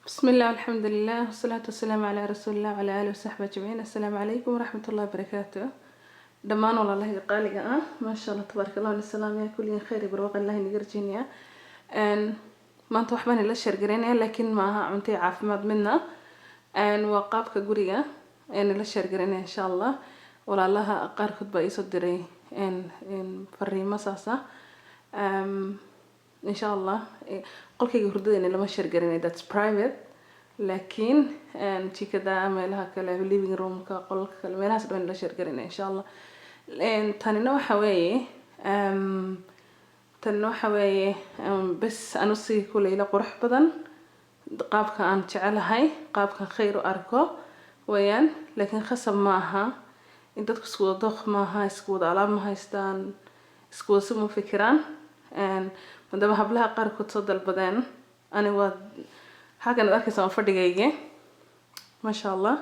بسم الله والحمد لله والصلاة والسلام على رسول الله وعلى آله وصحبه أجمعين. السلام عليكم ورحمة الله وبركاته. دمان والله قالي ما شاء الله تبارك الله والسلام يا كل خير بروق الله نجرجينيا أن ما أنت وحبان إلا شرقرينيا لكن معها عمتي عافماد منا أن وقابك قرية أن إلا شرقرينيا إن شاء الله ولا الله أقار خد بقى يصدري أن فري مساسة إن شاء الله قل كي يهردين لما شرقرينيا that's private لكن أنتي كذا مالها كلا living room كقول مالها سبحان الله شرقرينيا إن شاء الله تاني حوالي تنو حوالي بس أنا صي كل إلى قرح بدن قابك أن تعلهاي قابك خير أركو ويان لكن خصب معها أنت تسكود ضخ معها تسكود على معها يستان تسكود سمو فكران من دام هبلها قاركو تصد البدن أنا ود حاجة نذكر سما فردقيقة ما شاء الله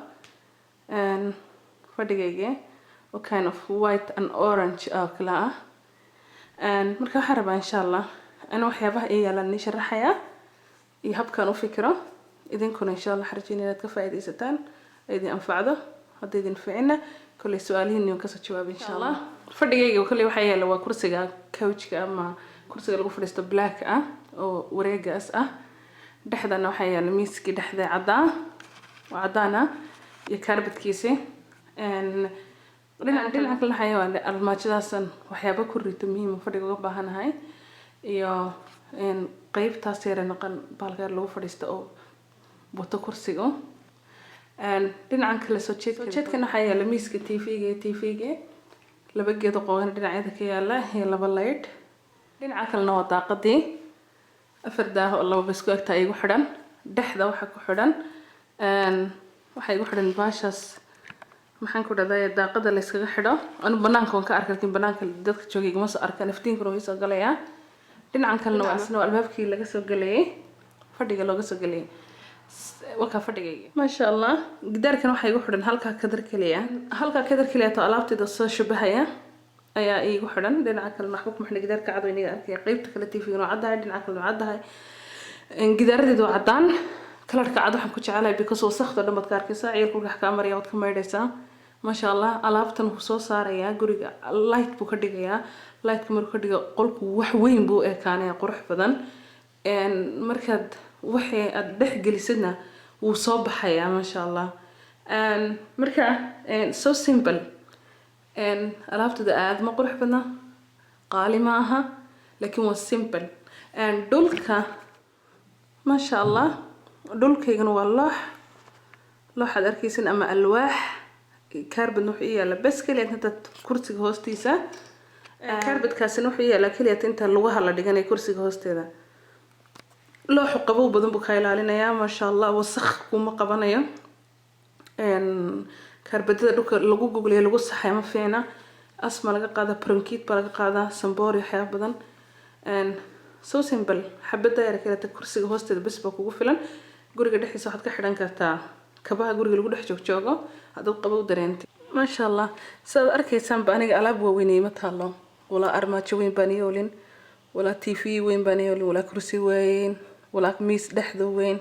فردقيقة و kind of white and orange كلا marka waxaan rabaa insha Allah ana waxyaabaha ay yaalan sharaxaya iyo habkan u fikiro idinkuna insha Allah xarjin inaad ka faa'iideysataan idin anfacdo haddii idin fiicina kulli su'aalihiin iyo ka soo jawaab insha Allah fadhigayga kulli waxa yaala waa kursiga couchka ama kursiga lagu fadhiisto black oo wareegaas dhexdana waxa yaala miiski dhexda cadaan iyo kaarbadkiisi dhinaca kale xayawaan almaajadaasan waxyaabo ku rito muhiim fadhiga uga baahanahay iyo qaybtaas yar naqan baalgaar lagu fadhiisto oo buto kursiga dhinacan kale soo jeedkana waxa yaala miiska TV-ga laba geed oo qowan dhinacyada ka yaala iyo laba light dhinaca kalena waa daaqadii afar daah oo laba bisku agta ay ugu xidhan dhexda waxa ku xidhan waxa igu xidhan baashaas maxaan ku dhahdaa daaqada la iskaga xidho anu banaanka waan ka arkay banaanka dadka joogay ma soo arkaan iftiinkuna way soo galaya dhinacan kalena waa asna albaabkii laga soo galay fadhiga looga soo galay waka fadhigayga ma sha Allah gidaarkan waxa igu xidhan halka kadar kaliya to alaabteeda soo shubahaya ayaa igu xidhan dhinaca kale maxbuub maxna gidaarka cad weyniga arkay qaybta kale TV-ga oo cadahay dhinaca kale cadahay gidaaradeedu waa cadaan kalarka cad waxaan ku jecelahay because wasakhda dhan baad ka arkaysaa ciilku wax ka maraya wad ka maydhaysaa ma sha Allah alaabtan uu soo saaraya guriga light buu ka dhigayaa lightka markuu ka dhigo qolku wax weyn buu ekaanaya qurux badan markaad waxay aad dhex gelisadna wuu soo baxayaa ma sha Allah marka so simple alaabtada aad ma qurux badna qaali ma aha laakiin waa simple dhulka ma sha Allah dhulkaygana waa looxaad arkaysan ama alwaax kaarbad wuxuu yaala bas kaliya inta kursiga hoostiisa kaarbadkaasina wuxuu yaala kaliya inta lugaha la dhiganay kursiga hoosteeda looxu qabow badan buu ka ilaalinayaa ma sha Allah wasakh kuma qabanayo kaarbadada dhulka lagu goglay lagu saxay ma fiina asma laga qaada bronchit baa laga qaada samboori waxyaabo badan so simple xabada yar kale kursiga hoosteeda bas baa kugu filan guriga dhexdiisa waxaad ka xidhan kartaa kabaha guriga lagu dhex joogo haduu qabow dareentay ma sha Allah saad arkaysaan ba aniga alaab waaweyn ma taalo wala armaajo weyn baan yoolin wala TV weyn baan yoolin wala kursi weyn wala miis dhexda weyn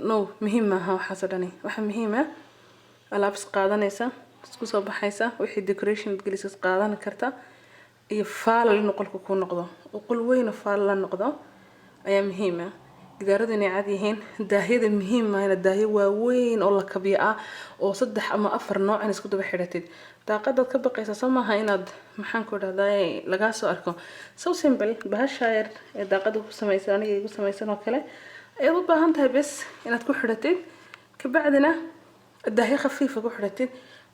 no muhiim ma aha waxa soo dhani waxa muhiim alaab qaadanaysa isku soo baxaysa wixii decoration gelis qaadan karta iyo faal inuu qolku ku noqdo oo qol weyn oo faal la noqdo ayaa muhiim gidaaradu inay cad yihiin daahiyada muhiim ah in daahiyo waaweyn oo la kabiyo oo 3 ama 4 nooc isku daba xidhatid daaqadaad ka baqaysa samaha inaad maxaan ku dhahdaa laga soo arko so simple bahashaayar ee daaqadu ku samaysan aniga igu samaysan oo kale ay u baahan tahay bas inaad ku xidhatid ka bacdina daahiyo khafiif ku xidhatid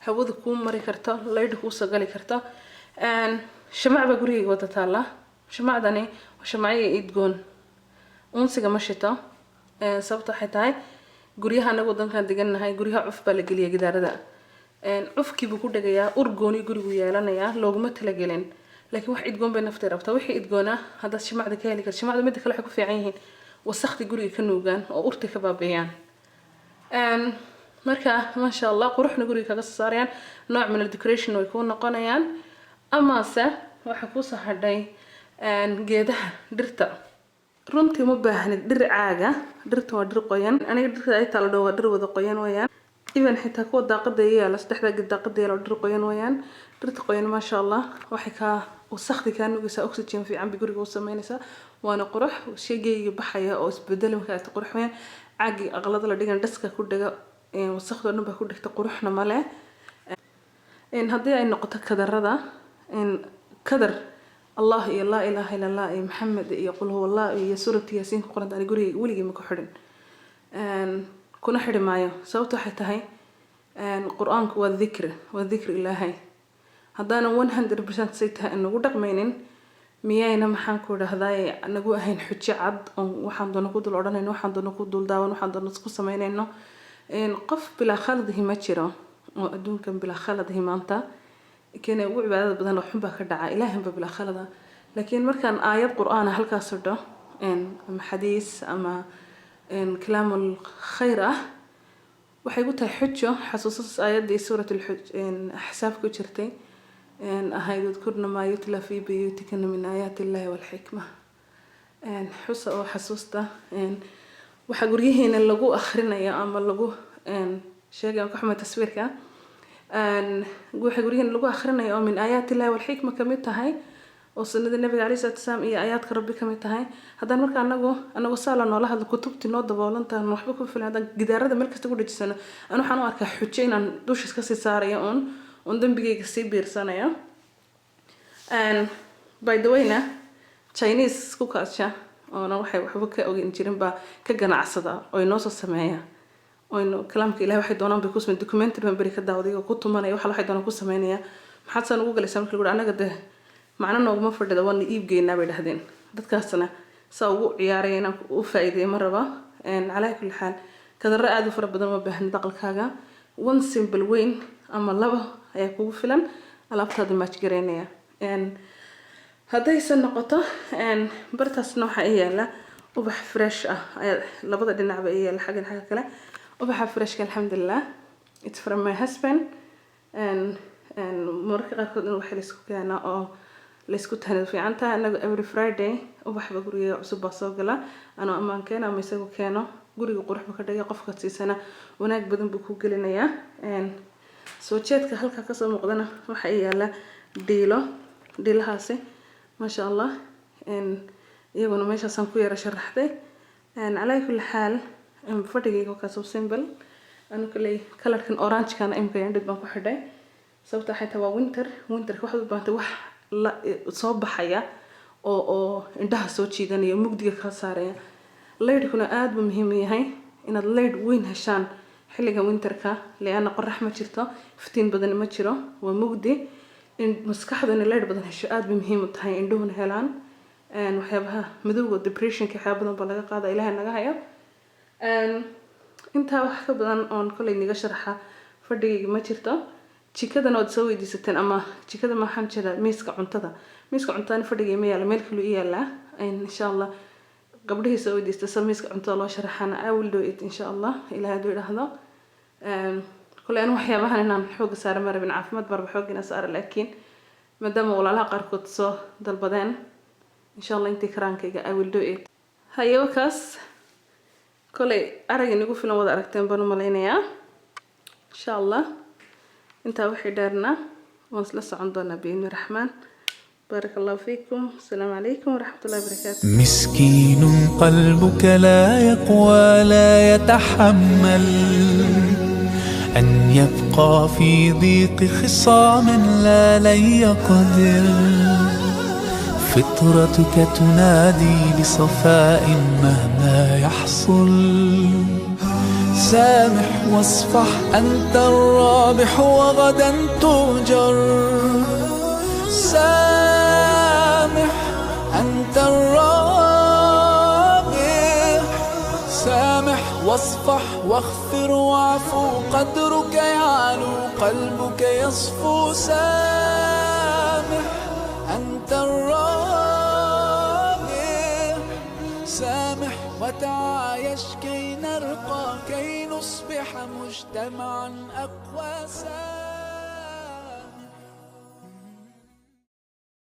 hawadu ku mari karto leyd ku soo gali karto shamac guriga wada taala shamacdani waa shamacyo idgoon unsiga ma shito sababta waxay tahay guriyaha anagu wadankan degannahay guriyaha cuf baa la geliyaa gidaarada cufkii buu ku dhagayaa urgooni gurigu yeelanayaa looguma talagelin laakiin wax idgoon bay nafta rabtaa wixii idgoona haddaad shamacda ka heli karto shamacda mid kale waxay ku fiican yihiin wasakhdi guriga ka nuugaan oo urta ka baabeeyaan marka ma sha Allah quruxna guriga kaga soo saarayaan nooc min decoration way ku noqonayaan ama se waxa ku soo hadhay geedaha dhirta runtii ma baahnid dhir caaga dhirta waa dhir qoyan aniga dhirta ay taalo waa dhir wada qoyan wayaan even xitaa kuwa daaqada yaala saddexda daaqada yaala dhir qoyan wayaan dhirta qoyan ma sha Allah waxay ka wasaqdi ka nugaysa oxygen fiican bi guriga u sameynaysa waana qurux shayga baxaya oo isbedel marka ay qurux wayaan caagi aqlada la dhigan dhaska ku dhaga wasaqda dhan ba ku dhigta quruxna ma leh haddii ay noqoto kadarada kadar الله يا لا إله إلا الله يا محمد يقول هو الله يا سورة ياسين قرآن أنا قولي ولي ما كحرن كنا حرم معايا صوته حتى هاي القرآن والذكر إلهي هذا أنا 100% سيتها إنه قدق مينين ميانا محن كورة هذاي نقول هين حجة عد وحن دون نقود الأردن إنه وحن دون نقود الداون وحن دون نسقط سمين إنه قف بلا خالد هي ماتشرة وأدون كان بلا خالد هي مانتا كان وعبادة بدن وحبة كدعاء إلههم بلا خالده لكن مركان آيات قرآن هل كسرده أما حديث أما كلام الخيرة وحيقولها حجة حسوس آيات دي سورة الحج حساب كشرتي هاي يذكرنا ما يتلى في بيوتكن من آيات الله والحكمة حس أو حسوسته وحقوليه إن اللجوء آخرنا يا أما اللجوء شيء كحمة تصوير كا waxay gurigan lagu akhrinayo min aayati Ilaahi wal hikma kamid tahay oo sunnada nabiga Cali sallallahu iyo aayaadka rabbi kamid tahay hadan marka anagu saala noola hadlo kutubti noo daboolantaa waxba ku filan hadan gidaarada meel kasta ku dhajisana anu waxaan u arkaa xujo inaan dushiis ka sii saarayo on dambigayga sii biirsanayo by the way na Chinese ku kaasha oo waxba ka ogin jirin ba ka ganacsada oo inoo soo sameeya وإنه كلامك إلهي واحد دونان بيكوس من دوكيومنتري من بريكة داودي وكنت ماني واحد دونان كوس سمينيا محد سنة جوجل يسمى كل أنا قد معنا إنه ما فرد دوان يجيب جينا بيدهدين دتكاسنا سو عيارين وفائدة مرة با على كل حال كذا الرأي ذو فرد بدل ما بهن دقل حاجة one simple وين أما الله يكون فلان على أبتدى ما تجرينيا هذا يسن نقطة برتاس نوحة إيه لا وبح فريش لبضع دي النعبة إيه الحاجة كلا وبح فريش الحمد لله it's from my husband and مركز كده نروح لسكوكانا أو لسكوتها في عنتها أنا every Friday وبح بقولي عصب بصاقلة أنا أمان كان أو مسكو كانوا قولي قروح بكرة قفقة سنة وناك بدن بكوكلنا يا and سوتشات كهلك كسر مقدنا وحقيقة لا ديل هاسي ما شاء الله and يبغى نمشي سانكويا رشرحتي and على كل حال فرقي كاسو سيمبل أنا كلي كلر كان أورانج كان إمكان عندي بنكو حداي صوته حتى وينتر واحد بنتي وح لا صوب حياة أو عندها صوت شيء ثاني مقدي كسارة الليل كنا آد مهمة هاي إن الليل وين هشان حلقة وينتر كا لأن قرح ما شرته فتين بدن ما شره ومقدي إن مسكحة إن الليل بدن هش آد مهمة هاي عندهم هلان وحيبها مذوق depression كحيبنا بلغة قاعدة إلها النجاحية intaa wax ka badan oon kulay niga sharaxa fadhigayga ma jirto jikada nood soo weydiisateen ama jikada ma waxaan jiraa miiska cuntada fadhigay ma yaala meel kale yaala insha Allah gabdhihi soo weydiista miiska cuntada loo sharaxana I will do it insha Allah ilaahay duu idhaahdo kulay aan waxyaabahan inaan xoog saar ma rabin caafimaad barba xoogina saar laakiin maadaama walaalaha qaarkood soo dalbadeen insha Allah intii karaankayga I will do it hayo kaas كله أرجع نقول فيلم وضع ركتين بنو ملاينيا إن شاء الله أنت وحي دارنا ونسلس عندنا بين الرحمن بارك الله فيكم السلام عليكم ورحمة الله وبركاته مسكين قلبك لا يقوى لا يتحمل أن يبقى في ضيق خصام لا لن يقدر فطرتك تنادي بصفاء مهما يحصل سامح واصفح أنت الرابح وغدا تؤجر سامح أنت الرابح سامح واصفح واغفر واعفو قدرك يعلو قلبك يصفو سامح أنت سامح وتعايش كي نرقى كي نصبح مجتمعا أقوى